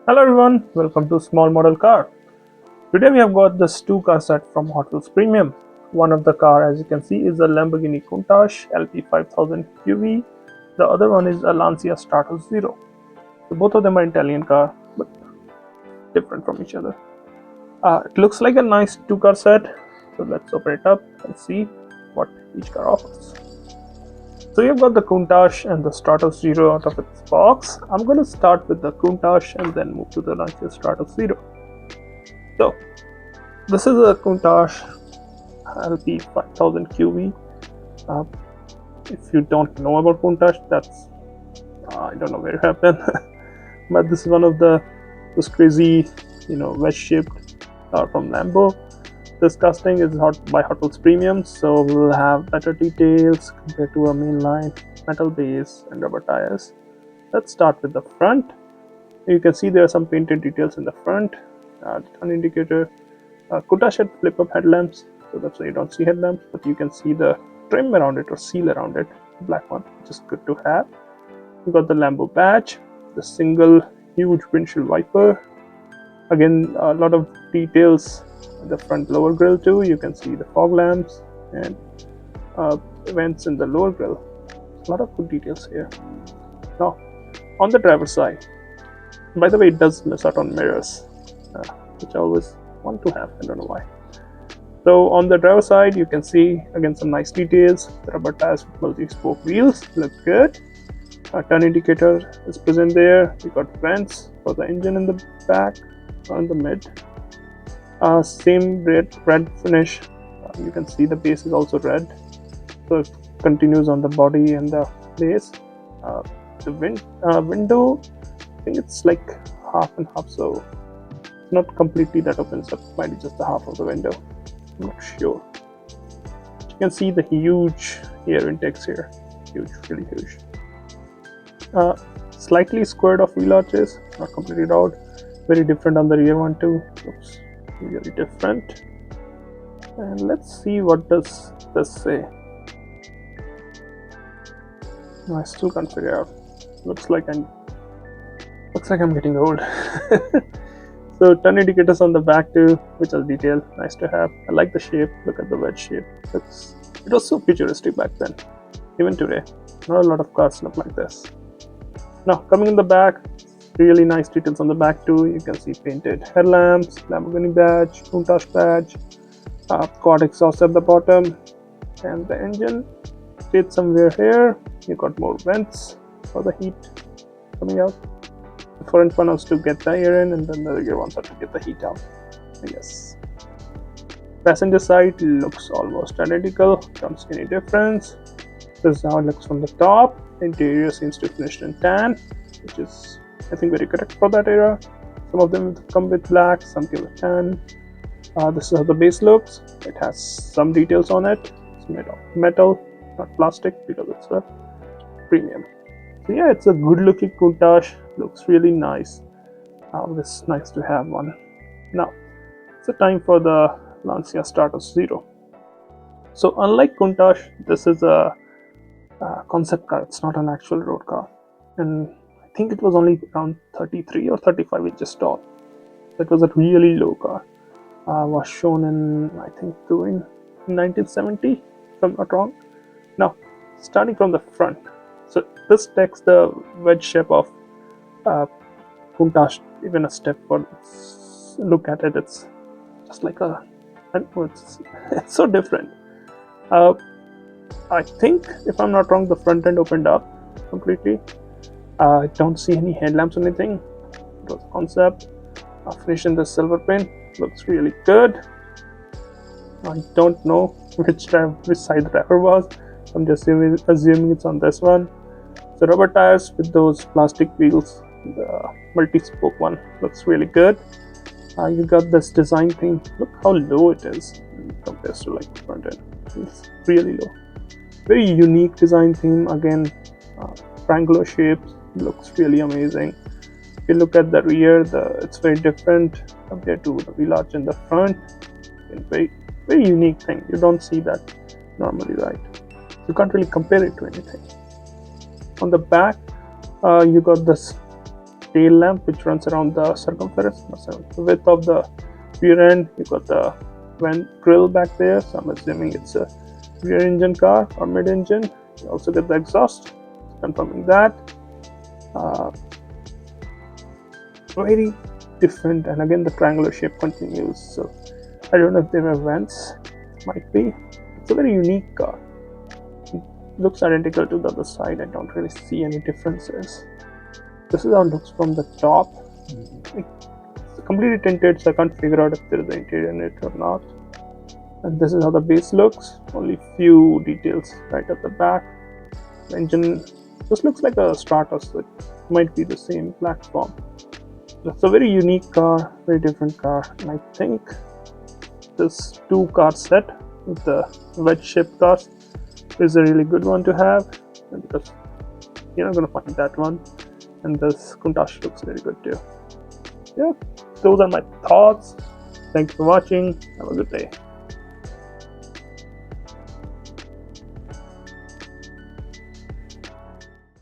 Hello everyone, welcome to Small Model Car. Today we have got this two car set from Hotwheels Premium. One of the car, as you can see, is a Lamborghini Countach LP5000QV. The other one is a Lancia Stratos 0. So both of them are Italian car, but different from each other. It looks like a nice two car set. So let's open it up and see what each car offers. So you've got the Countach and the Stratos 0 out of its box. I'm going to start with the Countach and then move to the Lancia Stratos 0. So this is a Countach LP5000QV. If you don't know about Countach, that's I don't know where it happened, but this is one of those crazy, wedge-shaped from Lambo. This casting is by Hotwheels Premium, so we'll have better details compared to a mainline metal base and rubber tires. Let's start with the front. You can see there are some painted details in the front. The turn indicator. Countach had flip-up headlamps, so that's why you don't see headlamps, but you can see the trim around it or seal around it, black one, which is good to have. You got the Lambo badge, the single huge windshield wiper. Again, a lot of details in the front lower grille too. You can see the fog lamps and vents in the lower grille. A lot of good details here. Now, on the driver's side, by the way, it does miss out on mirrors, which I always want to have. I don't know why. So on the driver's side, you can see again some nice details. The rubber tires with multi-spoke wheels look good. A turn indicator is present there. We got vents for the engine in the back, in the mid. Same red finish. You can see the base is also red, so it continues on the body and the base. The window, I think it's like half and half, so it's not completely that opens up. Might be just the half of the window. I'm not sure. You can see the huge air intakes here. Huge, really huge. Slightly squared off wheel arches, not completely round. Very different on the rear one too. Looks really different. And let's see what does this say. I still can't figure out. Looks like I'm getting old. So turn indicators on the back too, which are detailed. Nice to have. I like the shape. Look at the wedge shape. It was so futuristic back then. Even today, not a lot of cars look like this. Now coming in the back, really nice details on the back too. You can see painted headlamps, Lamborghini badge, Countach badge, quad exhaust at the bottom, and the engine stayed somewhere here. You got more vents for the heat coming out. The front one was to get the air in, and then the rear ones are to get the heat out. Yes. Passenger side looks almost identical. Don't see any difference. This is how it looks from the top. The interior seems to finish in tan, which is, I think, very correct for that era. Some of them come with black, some come with tan. This is how the base looks. It has some details on it. It's made of metal, not plastic, because it's a premium. So yeah, it's a good-looking Countach. Looks really nice. It's nice to have one. Now, it's the time for the Lancia Stratos 0. So unlike Countach, this is a concept car. It's not an actual road car, and I think it was only around 33 or 35 inches tall. That was a really low car. Was shown in, I think, in 1970, if I'm not wrong. Now, starting from the front, so this takes the wedge shape of Countach even a step further. Look at it; it's just like it's so different. I think, if I'm not wrong, the front end opened up completely. I don't see any headlamps or anything. It was a concept. Finished in the silver paint. Looks really good. I don't know which side the driver was. I'm just assuming it's on this one. The rubber tires with those plastic wheels. The multi-spoke one looks really good. You got this design theme. Look how low it is compared to like the front end. It's really low. Very unique design theme. Again, triangular shapes. Looks really amazing. If you look at the rear, it's very different compared to the wheel arch in the front. Very, very unique thing. You don't see that normally, right? You can't really compare it to anything. On the back, you got this tail lamp which runs around the circumference, the width of the rear end. You got the vent grill back there, so I'm assuming it's a rear engine car or mid-engine. You also get the exhaust, confirming that. Very different, and again the triangular shape continues, so I don't know if there were vents, might be. It's a very unique car. It looks identical to the other side. I don't really see any differences. This is how it looks from the top. It's completely tinted, so I can't figure out if there is an interior in it or not. And this is how the base looks. Only few details right at the back. The engine just looks like a Stratos, so it might be the same platform. It's a very unique car, very different car, and I think this two-car set with the wedge-shaped cars is a really good one to have, because you're not going to find that one. And this Countach looks very good too. Yeah, those are my thoughts. Thank you for watching. Have a good day.